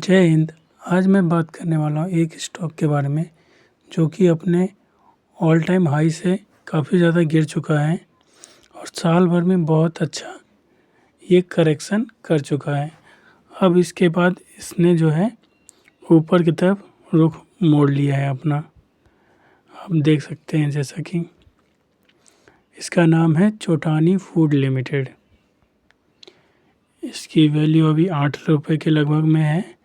जय हिंद। आज मैं बात करने वाला हूँ एक स्टॉक के बारे में जो कि अपने ऑल टाइम हाई से काफ़ी ज़्यादा गिर चुका है और साल भर में बहुत अच्छा ये करेक्शन कर चुका है। अब इसके बाद इसने जो है ऊपर की तरफ रुख मोड़ लिया है अपना। आप देख सकते हैं जैसा कि इसका नाम है चोटानी फूड लिमिटेड। इसकी वैल्यू अभी 8 रुपये के लगभग में है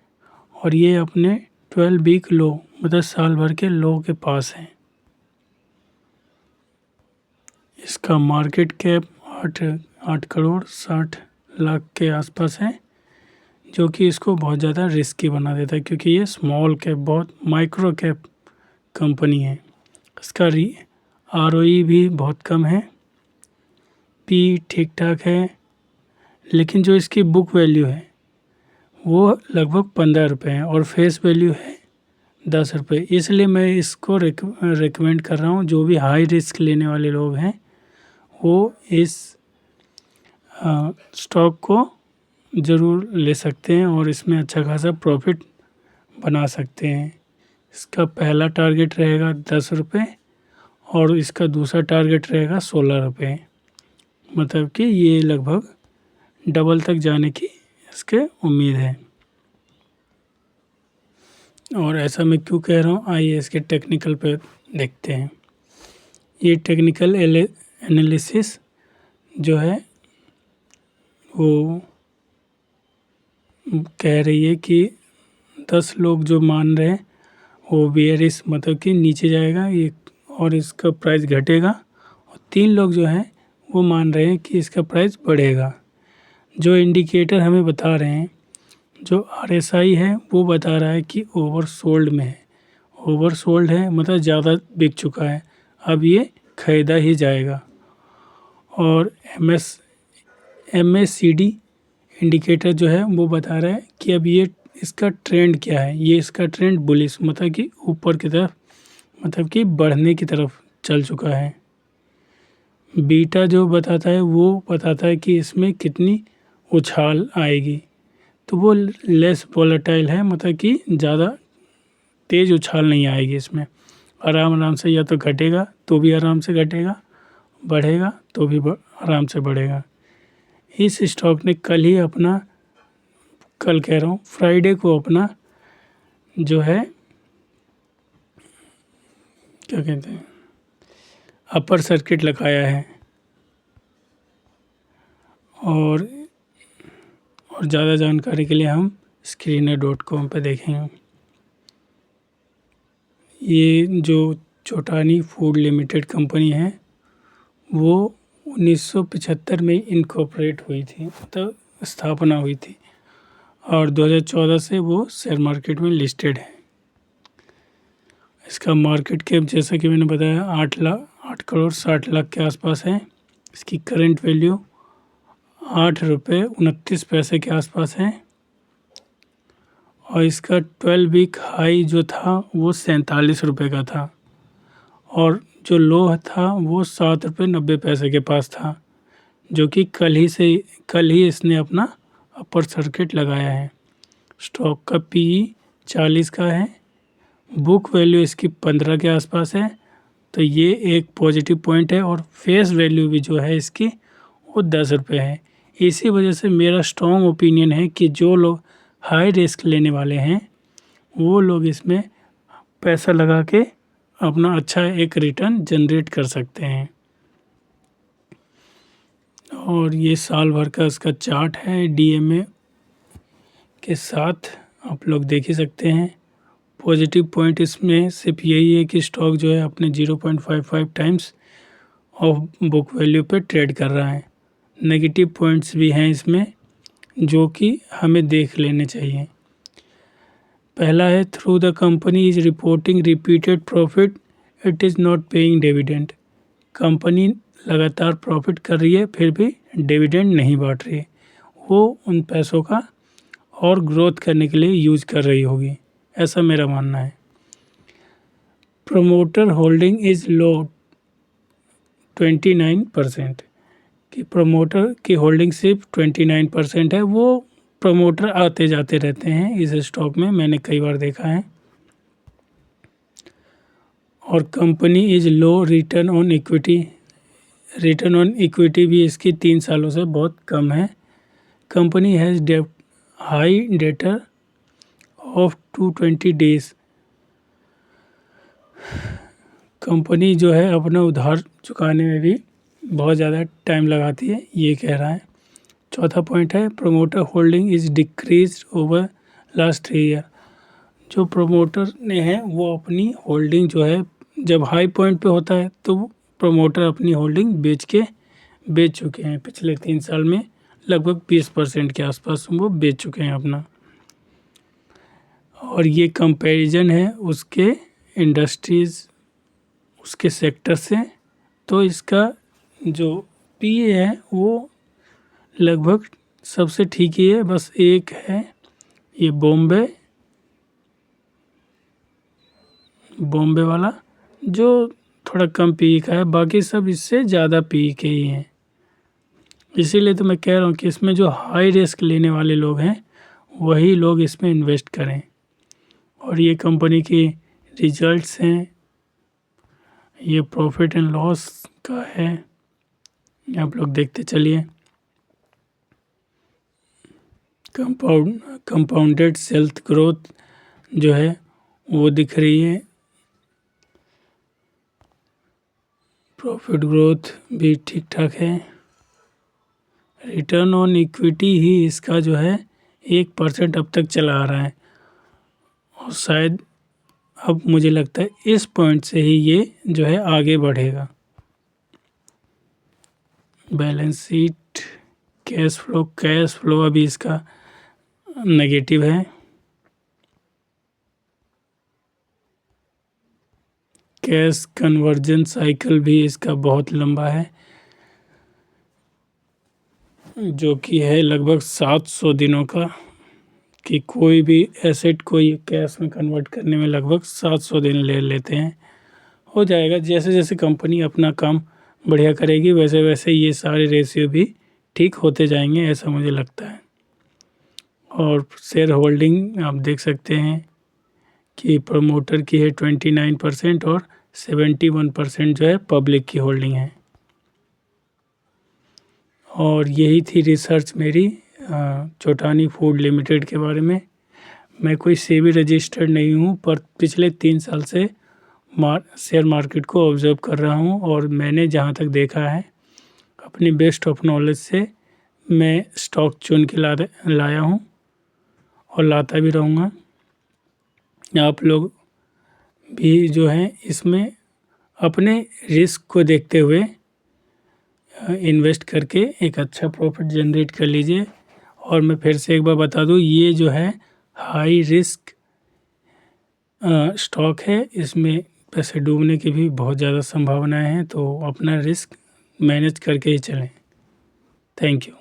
और ये अपने 12 वीक लो मतलब साल भर के लो के पास है। इसका मार्केट कैप 8 करोड़ 60 लाख के आसपास है, जो कि इसको बहुत ज़्यादा रिस्की बना देता है क्योंकि ये स्मॉल कैप बहुत माइक्रो कैप कंपनी है। इसका ROE भी बहुत कम है, पी ठीक ठाक है, लेकिन जो इसकी बुक वैल्यू है वो लगभग 15 रुपये है और फेस वैल्यू है 10 रुपये। इसलिए मैं इसको रिकमेंड कर रहा हूँ, जो भी हाई रिस्क लेने वाले लोग हैं वो इस स्टॉक को ज़रूर ले सकते हैं और इसमें अच्छा खासा प्रॉफिट बना सकते हैं। इसका पहला टारगेट रहेगा 10 रुपये और इसका दूसरा टारगेट रहेगा 16 रुपये। मतलब कि ये लगभग डबल तक जाने की इसके उम्मीद है। और ऐसा मैं क्यों कह रहा हूँ, आइए इसके टेक्निकल पे देखते हैं। ये टेक्निकल एनालिसिस जो है वो कह रही है कि 10 लोग जो मान रहे हैं वो बेयरिश मतलब कि नीचे जाएगा ये और इसका प्राइस घटेगा, और 3 लोग जो हैं वो मान रहे हैं कि इसका प्राइस बढ़ेगा। जो इंडिकेटर हमें बता रहे हैं, जो RSI है वो बता रहा है कि ओवरसोल्ड में है। ओवरसोल्ड है मतलब ज़्यादा बिक चुका है, अब ये ख़रीदा ही जाएगा। और MACD इंडिकेटर जो है वो बता रहा है कि अब ये इसका ट्रेंड क्या है। ये इसका ट्रेंड बुलिश मतलब कि ऊपर की तरफ मतलब कि बढ़ने की तरफ चल चुका है। बीटा जो बताता है वो बताता है कि इसमें कितनी उछाल आएगी, तो वो लेस वोलेटाइल है मतलब कि ज़्यादा तेज़ उछाल नहीं आएगी इसमें। आराम से या तो घटेगा तो भी आराम से घटेगा, बढ़ेगा तो भी आराम से बढ़ेगा। इस स्टॉक ने कल कह रहा हूँ फ्राइडे को अपना जो है क्या कहते हैं अपर सर्किट लगाया है। और ज़्यादा जानकारी के लिए हम screener.com पे देखेंगे। ये जो चोटानी फूड लिमिटेड कंपनी है वो 1975 में इनकॉर्पोरेट हुई थी, मतलब स्थापना हुई थी, और 2014 से वो शेयर मार्केट में लिस्टेड है। इसका मार्केट कैप जैसा कि मैंने बताया 8 करोड़ 60 लाख के आसपास है। इसकी करंट वैल्यू 8 रुपये 29 पैसे के आसपास है और इसका 12 वीक हाई जो था वो 47 रुपये का था और जो लो था वो 7 रुपये 90 पैसे के पास था, जो कि कल ही इसने अपना अपर सर्किट लगाया है। स्टॉक का PE 40 का है, बुक वैल्यू इसकी 15 के आसपास है, तो ये एक पॉजिटिव पॉइंट है। और फेस वैल्यू भी जो है इसकी वो 10 रुपये है। इसी वजह से मेरा स्ट्रॉन्ग ओपिनियन है कि जो लोग हाई रिस्क लेने वाले हैं वो लोग इसमें पैसा लगा के अपना अच्छा एक रिटर्न जनरेट कर सकते हैं। और ये साल भर का इसका चार्ट है DMA के साथ, आप लोग देख ही सकते हैं। पॉजिटिव पॉइंट इसमें सिर्फ यही है कि स्टॉक जो है अपने 0.55 टाइम्स ऑफ बुक वैल्यू पे ट्रेड कर रहा है। नेगेटिव पॉइंट्स भी हैं इसमें जो कि हमें देख लेने चाहिए। पहला है through the company is reporting repeated profit it is not paying dividend. Company लगातार प्रॉफिट कर रही है फिर भी डिविडेंड नहीं बांट रही है, वो उन पैसों का और ग्रोथ करने के लिए यूज़ कर रही होगी, ऐसा मेरा मानना है। प्रमोटर होल्डिंग इज़ लो 29%, कि प्रमोटर की होल्डिंग सिर्फ 29% है, वो प्रमोटर आते जाते रहते हैं इस स्टॉक में, मैंने कई बार देखा है। और company is low return on equity, return on equity भी इसकी 3 सालों से बहुत कम है। Company has high debtor of 220 days, company जो है अपना उधार चुकाने में भी बहुत ज़्यादा टाइम लगाती है, ये कह रहा है। चौथा पॉइंट है promoter holding is decrease over last 3 year, जो प्रमोटर ने है वो अपनी होल्डिंग जो है जब हाई पॉइंट पे होता है तो प्रमोटर अपनी होल्डिंग बेच चुके हैं पिछले 3 साल में, लगभग 20% के आसपास वो बेच चुके हैं अपना। और ये कंपैरिजन है उसके इंडस्ट्रीज़, उसके सेक्टर से, तो इसका जो पीए है वो लगभग सबसे ठीक ही है। बस एक है ये बॉम्बे वाला जो थोड़ा कम पीई का है, बाकी सब इससे ज़्यादा पीई के ही हैं। इसीलिए तो मैं कह रहा हूँ कि इसमें जो हाई रिस्क लेने वाले लोग हैं वही लोग इसमें इन्वेस्ट करें। और ये कंपनी की रिजल्ट्स हैं, ये प्रॉफिट एंड लॉस का है, आप लोग देखते चलिए। कंपाउंडेड सेल्स ग्रोथ जो है वो दिख रही है, प्रॉफिट ग्रोथ भी ठीक ठाक है। रिटर्न ऑन इक्विटी ही इसका जो है 1% अब तक चला आ रहा है, और शायद अब मुझे लगता है इस पॉइंट से ही ये जो है आगे बढ़ेगा। बैलेंस शीट, कैश फ्लो अभी इसका नेगेटिव है। कैश कन्वर्जन साइकिल भी इसका बहुत लंबा है, जो कि है लगभग 700 दिनों का, कि कोई भी एसेट को ये कैश में कन्वर्ट करने में लगभग 700 दिन ले लेते हैं। हो जाएगा, जैसे जैसे कंपनी अपना काम बढ़िया करेगी वैसे वैसे ये सारे रेशियो भी ठीक होते जाएंगे, ऐसा मुझे लगता है। और शेयर होल्डिंग आप देख सकते हैं कि प्रमोटर की है 29% और 71% जो है पब्लिक की होल्डिंग है। और यही थी रिसर्च मेरी चौटानी फूड लिमिटेड के बारे में। मैं कोई सेबी रजिस्टर्ड नहीं हूँ, पर पिछले 3 साल से शेयर मार्केट को ऑब्ज़र्व कर रहा हूँ, और मैंने जहाँ तक देखा है अपनी बेस्ट ऑफ नॉलेज से मैं स्टॉक चुन के लाया हूँ और लाता भी रहूँगा। आप लोग भी जो हैं इसमें अपने रिस्क को देखते हुए इन्वेस्ट करके एक अच्छा प्रॉफिट जनरेट कर लीजिए। और मैं फिर से एक बार बता दूं, ये जो है हाई रिस्क स्टॉक है, इसमें पैसे डूबने की भी बहुत ज़्यादा संभावनाएं हैं, तो अपना रिस्क मैनेज करके ही चलें। Thank you.